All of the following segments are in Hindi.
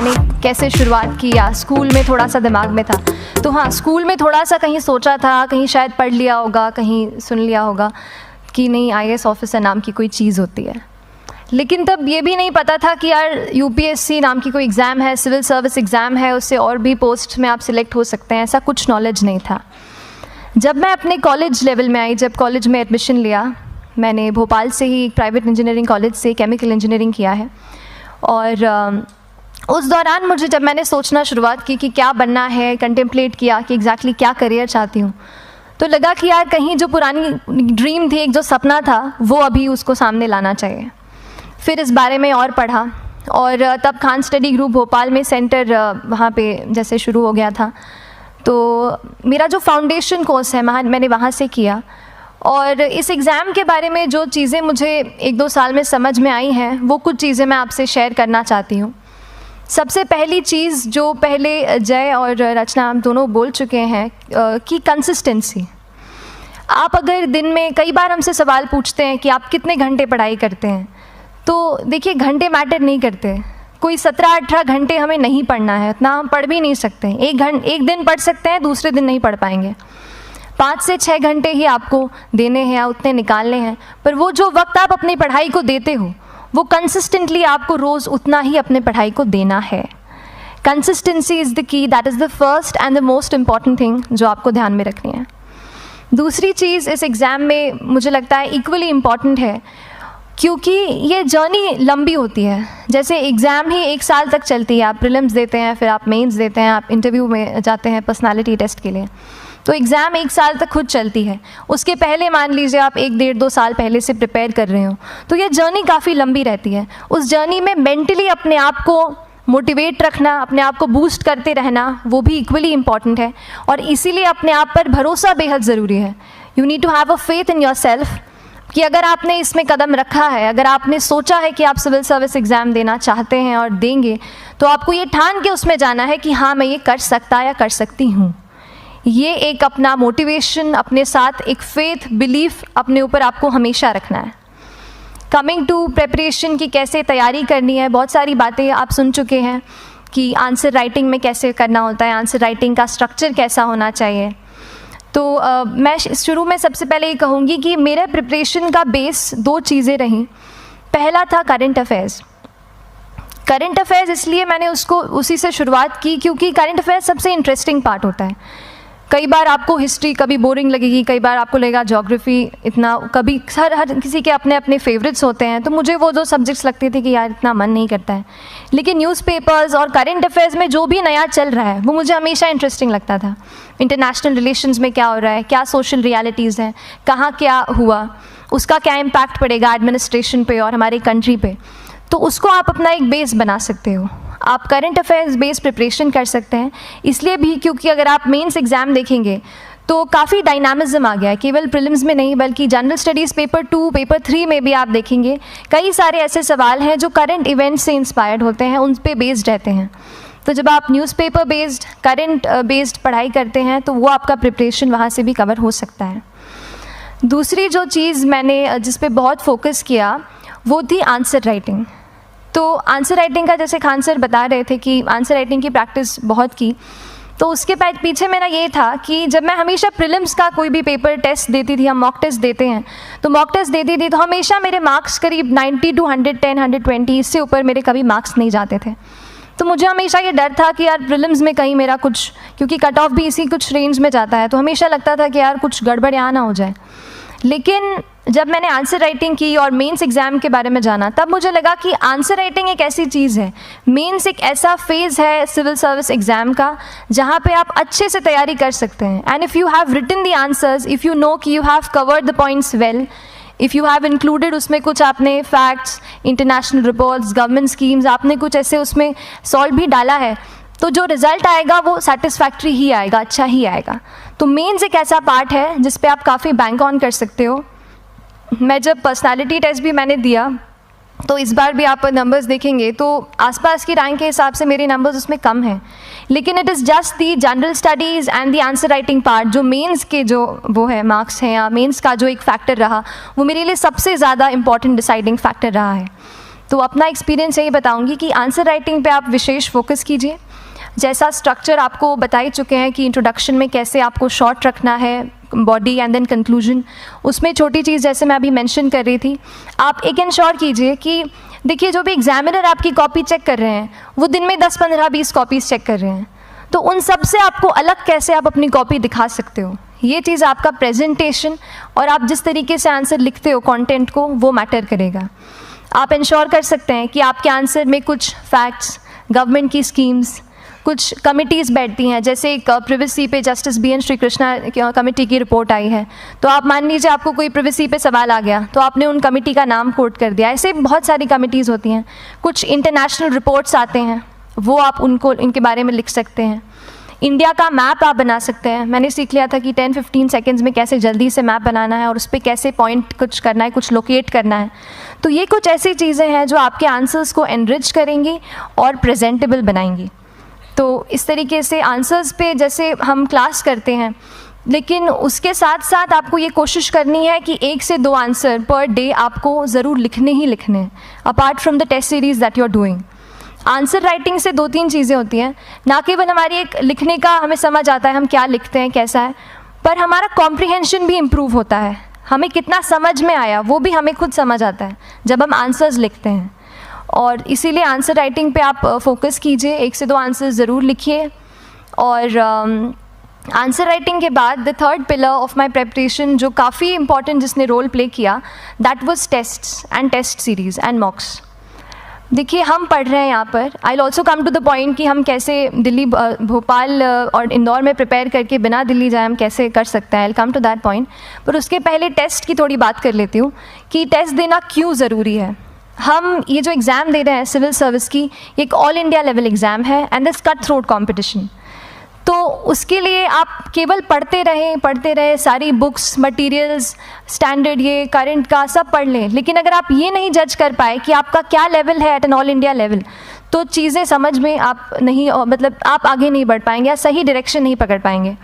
मैंने कैसे शुरुआत की या स्कूल में थोड़ा सा दिमाग में था, तो हाँ, स्कूल में थोड़ा सा कहीं सोचा था, कहीं शायद पढ़ लिया होगा, कहीं सुन लिया होगा कि नहीं आईएएस ऑफिसर नाम की कोई चीज़ होती है। लेकिन तब ये भी नहीं पता था कि यार यूपीएससी नाम की कोई एग्ज़ाम है, सिविल सर्विस एग्ज़ाम है, उससे और भी पोस्ट में आप सिलेक्ट हो सकते हैं, ऐसा कुछ नॉलेज नहीं था। जब मैं अपने कॉलेज लेवल में आई, जब कॉलेज में एडमिशन लिया, मैंने भोपाल से ही एक प्राइवेट इंजीनियरिंग कॉलेज से केमिकल इंजीनियरिंग किया है, और उस दौरान मुझे जब मैंने सोचना शुरुआत की कि क्या बनना है, कंटेम्पलेट किया कि एग्जैक्टली क्या करियर चाहती हूँ, तो लगा कि यार कहीं जो पुरानी ड्रीम थी, एक जो सपना था, वो अभी उसको सामने लाना चाहिए। फिर इस बारे में और पढ़ा, और तब खान स्टडी ग्रुप भोपाल में सेंटर वहाँ पे जैसे शुरू हो गया था, तो मेरा जो फाउंडेशन कोर्स है मैंने वहाँ से किया। और इस एग्ज़ाम के बारे में जो चीज़ें मुझे 1-2 साल में समझ में आई हैं, वो कुछ चीज़ें मैं आपसे शेयर करना चाहती हूँ। सबसे पहली चीज़ जो पहले जय और रचना हम दोनों बोल चुके हैं कि कंसिस्टेंसी। आप अगर दिन में, कई बार हमसे सवाल पूछते हैं कि आप कितने घंटे पढ़ाई करते हैं, तो देखिए घंटे मैटर नहीं करते। कोई 17-18 घंटे हमें नहीं पढ़ना है, उतना हम पढ़ भी नहीं सकते। एक दिन पढ़ सकते हैं, दूसरे दिन नहीं पढ़ पाएंगे। 5 से 6 घंटे ही आपको देने हैं या उतने निकालने हैं, पर वो जो वक्त आप अपनी पढ़ाई को देते हो, वो कंसिस्टेंटली आपको रोज़ उतना ही अपने पढ़ाई को देना है। Consistency is the key, that is the first and the most important thing जो आपको ध्यान में रखनी है। दूसरी चीज़ इस एग्ज़ाम में मुझे लगता है इक्वली इम्पॉर्टेंट है, क्योंकि ये जर्नी लंबी होती है। जैसे एग्ज़ाम ही 1 साल तक चलती है, आप प्रीलिम्स देते हैं, फिर आप मेंस देते हैं, आप इंटरव्यू में जाते हैं पर्सनालिटी टेस्ट के लिए, तो एग्ज़ाम 1 साल तक खुद चलती है। उसके पहले मान लीजिए आप 1-1.5-2 साल पहले से प्रिपेयर कर रहे हो, तो ये जर्नी काफ़ी लंबी रहती है। उस जर्नी में मेंटली अपने आप को मोटिवेट रखना, अपने आप को बूस्ट करते रहना, वो भी इक्वली इम्पॉर्टेंट है, और इसीलिए अपने आप पर भरोसा बेहद ज़रूरी है। You need to have a faith in yourself कि अगर आपने इसमें कदम रखा है, अगर आपने सोचा है कि आप सिविल सर्विस एग्ज़ाम देना चाहते हैं और देंगे, तो आपको ये ठान के उसमें जाना है कि हाँ, मैं ये कर सकता या कर सकती हूँ। ये एक अपना मोटिवेशन, अपने साथ एक फेथ, बिलीफ अपने ऊपर आपको हमेशा रखना है। कमिंग टू प्रेपरेशन की कैसे तैयारी करनी है, बहुत सारी बातें आप सुन चुके हैं कि आंसर राइटिंग में कैसे करना होता है, आंसर राइटिंग का स्ट्रक्चर कैसा होना चाहिए। तो मैं शुरू में सबसे पहले ये कहूँगी कि मेरे प्रिपरेशन का बेस 2 चीज़ें रहीं। पहला था करंट अफेयर्स। करंट अफेयर्स इसलिए मैंने उसको उसी से शुरुआत की क्योंकि करंट अफेयर्स सबसे इंटरेस्टिंग पार्ट होता है। कई बार आपको हिस्ट्री कभी बोरिंग लगेगी, कई बार आपको लगेगा ज्योग्राफी इतना, कभी हर किसी के अपने अपने फेवरेट्स होते हैं। तो मुझे वो 2 सब्जेक्ट्स लगते थे कि यार इतना मन नहीं करता है, लेकिन न्यूज़पेपर्स और करंट अफेयर्स में जो भी नया चल रहा है वो मुझे हमेशा इंटरेस्टिंग लगता था। इंटरनेशनल रिलेशंस में क्या हो रहा है, क्या सोशल रियलिटीज़ हैं, कहाँ क्या हुआ, उसका क्या इम्पैक्ट पड़ेगा एडमिनिस्ट्रेशन पे और हमारी कंट्री पे, तो उसको आप अपना एक बेस बना सकते हो। आप करंट अफेयर्स बेस्ड प्रिपरेशन कर सकते हैं, इसलिए भी क्योंकि अगर आप मेंस एग्ज़ाम देखेंगे तो काफ़ी डायनामिज्म आ गया है, केवल प्रीलिम्स में नहीं बल्कि जनरल स्टडीज़ पेपर 2, पेपर 3 में भी आप देखेंगे कई सारे ऐसे सवाल हैं जो करंट इवेंट्स से इंस्पायर्ड होते हैं, उन पे बेस्ड रहते हैं। तो जब आप न्यूज़पेपर बेस्ड, करंट बेस्ड पढ़ाई करते हैं तो वो आपका प्रिपरेशन वहाँ से भी कवर हो सकता है। दूसरी जो चीज़ मैंने जिस पे बहुत फोकस किया वो थी आंसर राइटिंग। तो आंसर राइटिंग का जैसे खान सर बता रहे थे कि आंसर राइटिंग की प्रैक्टिस बहुत की, तो उसके पीछे मेरा ये था कि जब मैं हमेशा प्रीलिम्स का कोई भी पेपर टेस्ट देती थी, हम मॉक टेस्ट देते हैं, तो मॉक टेस्ट देती थी तो हमेशा मेरे मार्क्स करीब 90 to 110, 120, इससे ऊपर मेरे कभी मार्क्स नहीं जाते थे। तो मुझे हमेशा ये डर था कि यार प्रीलिम्स में कहीं मेरा कुछ, क्योंकि कट ऑफ भी इसी कुछ रेंज में जाता है, तो हमेशा लगता था कि यार कुछ गड़बड़ यहाँ ना हो जाए। लेकिन जब मैंने आंसर राइटिंग की और मेंस एग्ज़ाम के बारे में जाना, तब मुझे लगा कि आंसर राइटिंग एक ऐसी चीज़ है, मेंस एक ऐसा फेज़ है सिविल सर्विस एग्ज़ाम का जहाँ पे आप अच्छे से तैयारी कर सकते हैं। And if you have written the answers, if you know कि you have covered the points well, if you have included उसमें कुछ आपने facts, international reports, government schemes, आपने कुछ ऐसे उसमें सॉल्व भी डाला है, तो जो रिज़ल्ट आएगा वो सेटिस्फैक्ट्री ही आएगा, अच्छा ही आएगा। तो मेंस एक ऐसा पार्ट है जिस पे आप काफ़ी बैंक ऑन कर सकते हो। मैं जब पर्सनालिटी टेस्ट भी मैंने दिया, तो इस बार भी आप नंबर्स देखेंगे तो आसपास की रैंक के हिसाब से मेरे नंबर्स उसमें कम हैं, लेकिन it is just the general studies and the answer writing part, जो मेंस के जो वो है मार्क्स हैं या मेंस का जो एक फैक्टर रहा, वो मेरे लिए सबसे ज़्यादा इंपॉर्टेंट डिसाइडिंग फैक्टर रहा है। तो अपना एक्सपीरियंस यही बताऊंगी कि आंसर राइटिंग पे आप विशेष फोकस कीजिए। जैसा स्ट्रक्चर आपको बता ही चुके हैं कि इंट्रोडक्शन में कैसे आपको शॉर्ट रखना है, बॉडी एंड देन कंक्लूजन, उसमें छोटी चीज़ जैसे मैं अभी मेंशन कर रही थी, आप एक इंश्योर कीजिए कि देखिए जो भी एग्जामिनर आपकी कॉपी चेक कर रहे हैं वो दिन में 10, 15, 20 कॉपीज़ चेक कर रहे हैं, तो उन सब से आपको अलग कैसे आप अपनी कॉपी दिखा सकते हो, ये चीज़ आपका प्रेजेंटेशन और आप जिस तरीके से आंसर लिखते हो कंटेंट को, वो मैटर करेगा। आप इंश्योर कर सकते हैं कि आपके आंसर में कुछ फैक्ट्स, गवर्नमेंट की स्कीम्स, कुछ कमिटीज़ बैठती हैं, जैसे एक प्रिवेसी पे justice BN Shri Krishna committee की रिपोर्ट आई है, तो आप मान लीजिए आपको कोई प्रिवेसी पे सवाल आ गया तो आपने उन कमेटी का नाम कोट कर दिया। ऐसे बहुत सारी कमिटीज़ होती हैं। कुछ इंटरनेशनल रिपोर्ट्स आते हैं, वो आप इनके बारे में लिख सकते हैं। इंडिया का मैप आप बना सकते हैं। मैंने सीख लिया था कि 10-15 सेकेंड्स में कैसे जल्दी से मैप बनाना है और उस पर कैसे पॉइंट कुछ करना है, कुछ लोकेट करना है। तो ये कुछ ऐसी चीज़ें हैं जो आपके आंसर्स को एनरिच करेंगी और प्रेजेंटेबल बनाएंगी। तो इस तरीके से आंसर्स पे जैसे हम क्लास करते हैं, लेकिन उसके साथ साथ आपको ये कोशिश करनी है कि 1 से 2 आंसर पर डे आपको ज़रूर लिखने ही लिखने हैं, apart from the test series that you are doing. Answer writing से 2-3 चीज़ें होती हैं, ना केवल हमारी एक लिखने का हमें समझ आता है हम क्या लिखते हैं कैसा है, पर हमारा कॉम्प्रिहेंशन भी इम्प्रूव होता है। हमें कितना समझ में आया वो भी हमें खुद समझ आता है जब हम आंसर्स लिखते हैं। और इसीलिए आंसर राइटिंग पे आप फोकस कीजिए, 1 से 2 आंसर ज़रूर लिखिए। और आंसर राइटिंग के बाद the third pillar of my preparation जो काफ़ी इंपॉर्टेंट जिसने रोल प्ले किया, that was tests and test series and mocks. देखिए हम पढ़ रहे हैं यहाँ पर, I will also come to the point कि हम कैसे दिल्ली, भोपाल और इंदौर में प्रिपेयर करके बिना दिल्ली जाए हम कैसे कर सकते हैं, I will come to that point. पर उसके पहले टेस्ट की थोड़ी बात कर लेती हूँ कि टेस्ट देना क्यों ज़रूरी है। हम ये जो एग्ज़ाम दे रहे हैं सिविल सर्विस की, ये एक ऑल इंडिया लेवल एग्ज़ाम है and this cut throat competition. तो उसके लिए आप केवल पढ़ते रहें, सारी बुक्स, मटेरियल्स, स्टैंडर्ड ये करंट का सब पढ़ लें, लेकिन अगर आप ये नहीं जज कर पाए कि आपका क्या लेवल है at an all India level, तो चीज़ें समझ में आप नहीं, मतलब आप आगे नहीं बढ़ पाएंगे या सही डायरेक्शन नहीं पकड़ पाएंगे।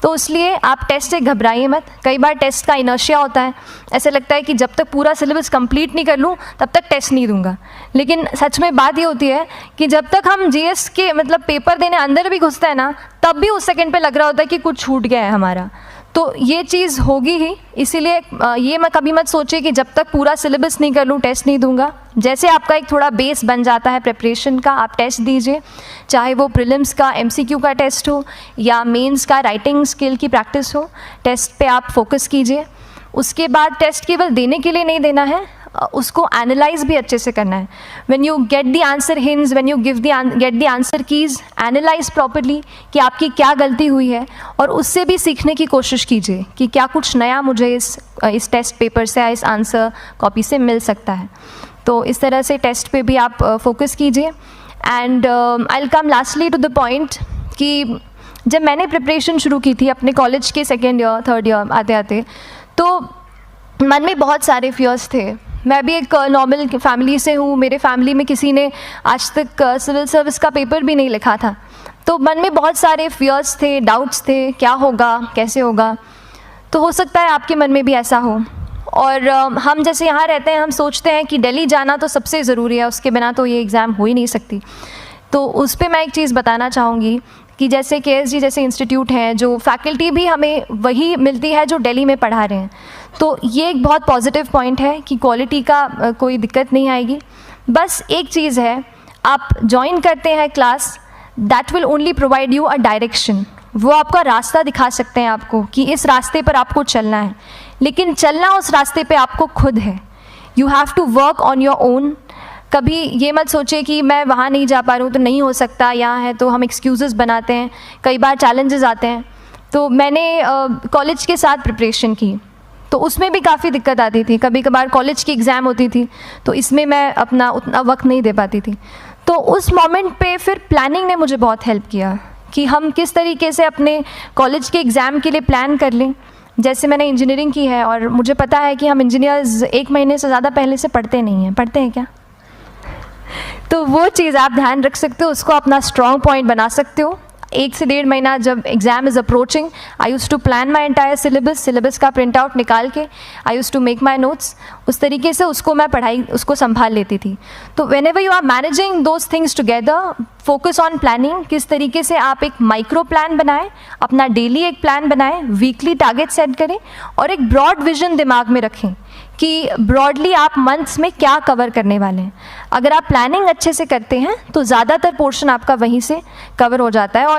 तो इसलिए आप टेस्ट से घबराइए मत। कई बार टेस्ट का इनर्शिया होता है, ऐसे लगता है कि जब तक पूरा सिलेबस कंप्लीट नहीं कर लूँ तब तक टेस्ट नहीं दूंगा, लेकिन सच में बात ये होती है कि जब तक हम GS के मतलब पेपर देने अंदर भी घुसते हैं ना, तब भी उस सेकंड पे लग रहा होता है कि कुछ छूट गया है हमारा। तो ये चीज़ होगी ही, इसीलिए ये मैं कभी मत सोचिए कि जब तक पूरा सिलेबस नहीं कर लूँ टेस्ट नहीं दूंगा। जैसे आपका एक थोड़ा बेस बन जाता है प्रिपरेशन का, आप टेस्ट दीजिए, चाहे वो प्रीलिम्स का MCQ का टेस्ट हो या मेंस का राइटिंग स्किल की प्रैक्टिस हो, टेस्ट पे आप फोकस कीजिए। उसके बाद टेस्ट केवल देने के लिए नहीं देना है, उसको एनालाइज भी अच्छे से करना है। When you get the answer hints, when you get the answer keys, analyse properly कि आपकी क्या गलती हुई है और उससे भी सीखने की कोशिश कीजिए कि क्या कुछ नया मुझे इस टेस्ट पेपर से या इस आंसर कॉपी से मिल सकता है। तो इस तरह से टेस्ट पे भी आप फोकस कीजिए। And I will come lastly to the point कि जब मैंने प्रिपरेशन शुरू की थी अपने कॉलेज के 2nd ईयर 3rd ईयर आते आते, तो मन में बहुत सारे फियर्स थे। मैं भी एक नॉर्मल फैमिली से हूँ, मेरे फैमिली में किसी ने आज तक सिविल सर्विस का पेपर भी नहीं लिखा था, तो मन में बहुत सारे फियर्स थे, डाउट्स थे, क्या होगा, कैसे होगा। तो हो सकता है आपके मन में भी ऐसा हो। और हम जैसे यहाँ रहते हैं, हम सोचते हैं कि दिल्ली जाना तो सबसे ज़रूरी है, उसके बिना तो ये एग्ज़ाम हो ही नहीं सकती। तो उस पर मैं एक चीज़ बताना चाहूँगी कि जैसे KSG जैसे इंस्टीट्यूट हैं, जो फैकल्टी भी हमें वही मिलती है जो दिल्ली में पढ़ा रहे हैं, तो ये एक बहुत पॉजिटिव पॉइंट है कि क्वालिटी का कोई दिक्कत नहीं आएगी। बस एक चीज़ है, आप ज्वाइन करते हैं class, that will only provide you a direction. वो आपका रास्ता दिखा सकते हैं आपको कि इस रास्ते पर आपको चलना है, लेकिन चलना उस रास्ते पे आपको खुद है। You have to work on your own. कभी ये मत सोचिए कि मैं वहाँ नहीं जा पा रहा हूँ तो नहीं हो सकता, यहाँ है, तो हम एक्सक्यूज़ेस बनाते हैं, कई बार चैलेंजेस आते हैं। तो मैंने कॉलेज के साथ प्रिपरेशन की, तो उसमें भी काफ़ी दिक्कत आती थी। कभी कभार कॉलेज की एग्ज़ाम होती थी तो इसमें मैं अपना उतना वक्त नहीं दे पाती थी। तो उस मोमेंट पे फिर प्लानिंग ने मुझे बहुत हेल्प किया कि हम किस तरीके से अपने कॉलेज के एग्ज़ाम के लिए प्लान कर लें। जैसे मैंने इंजीनियरिंग की है और मुझे पता है कि हम इंजीनियर्स 1 महीने से ज़्यादा पहले से पढ़ते नहीं हैं, पढ़ते हैं क्या? तो वो चीज़ आप ध्यान रख सकते हो, उसको अपना स्ट्रॉन्ग पॉइंट बना सकते हो। 1 से 1.5 महीना जब exam is approaching, I use to plan my entire syllabus का प्रिंट आउट निकाल के I use to make my notes, उस तरीके से उसको मैं उसको संभाल लेती थी। तो whenever you are managing those things together, focus on planning, किस तरीके से आप एक माइक्रो प्लान बनाएं, अपना डेली एक प्लान बनाएं, वीकली टारगेट सेट करें और एक ब्रॉड विजन दिमाग में रखें कि ब्रॉडली आप मंथ्स में क्या कवर करने वाले हैं। अगर आप प्लानिंग अच्छे से करते हैं तो ज़्यादातर पोर्शन आपका वहीं से कवर हो जाता है। और